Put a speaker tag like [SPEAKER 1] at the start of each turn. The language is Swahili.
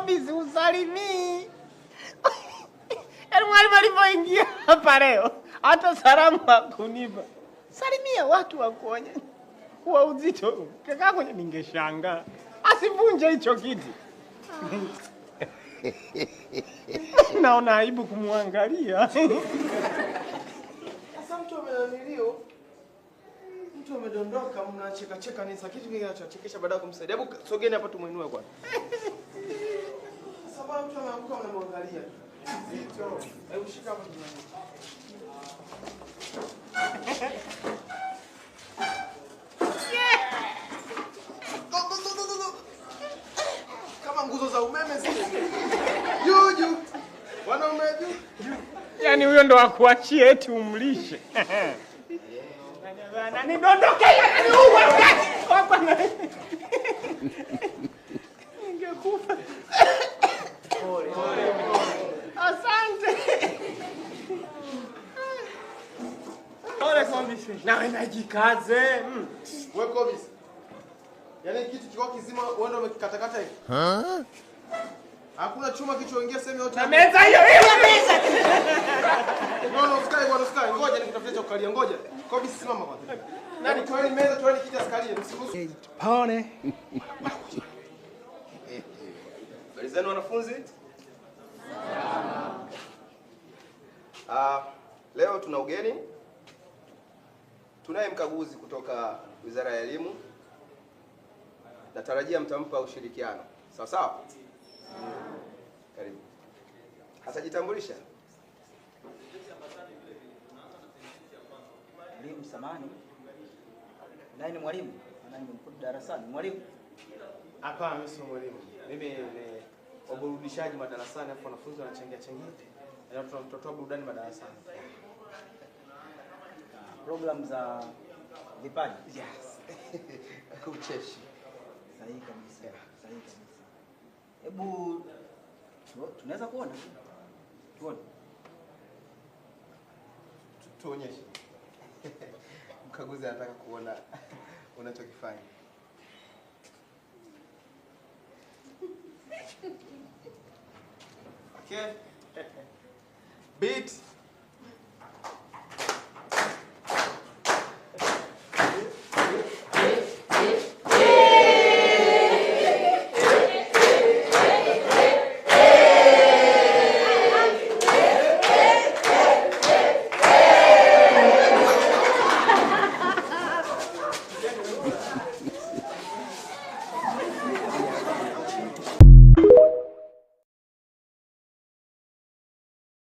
[SPEAKER 1] Kobi usalimii. Yaani mwalimu alipoingia hapa leo, hata salamu hakunipa. Salimia watu wakuonye. Kwa uzito, kaka kwenye ningeshangaa. Asivunje hicho kiti. Naona aibu kumwangalia.
[SPEAKER 2] Sasa mtu amenanilio. Mtu amedondoka mnacheka cheka ni kitu kingine kinachokesha baada ya kumsaidia. Hebu sogeni hapa tumuinue kwanza. Sasa bwana mtu ameamka unamwangalia. Zito. Hebu shika hapo tunaona. Kama nguzo za umeme zile. Juju. Wanaume juu.
[SPEAKER 1] Yaani huyo ndo akuachie eti umlishe. Nani dondoke yani uwe hapa na. Ningekufa. Pole. Asante. Pole Kombisi. Na najikaze.
[SPEAKER 2] Wewe Kombisi. Yaani kitu kiko kizima uende umekikatakata hivi. Hakuna chuma kichoingia sehemu yote.
[SPEAKER 1] Na meza hiyo meza.
[SPEAKER 2] No, usikae. Ngoja nikutafutie cha kukalia, ngoja. Kombisi simama kwanza. Nani toeni meza, toeni kiti asikalie, msiruhusu.
[SPEAKER 1] Pone.
[SPEAKER 2] Habari zenu wanafunzi? Leo tuna ugeni. Tunaye mkaguzi kutoka Wizara ya Elimu. Natarajia mtampa ushirikiano. Sawa sawa? Karibu. Atajitambulisha.
[SPEAKER 3] Mwalimu samani. Nani mwalimu? Nani mkuu darasani? Mwalimu?
[SPEAKER 2] Hapana, mimi sio mwalimu. Mimi ni waburudishaji madarasani, afu wanafunzi wanachangia. Leo tunatoa burudani madarasani.
[SPEAKER 3] Program za vipaji.
[SPEAKER 2] Yes. Kucheshi.
[SPEAKER 3] Sahihi kabisa. Hebu tunaweza kuona? Tuone.
[SPEAKER 2] Tuonyeshe. Mkaguzi anataka kuona unachokifanya. Okay. Beat.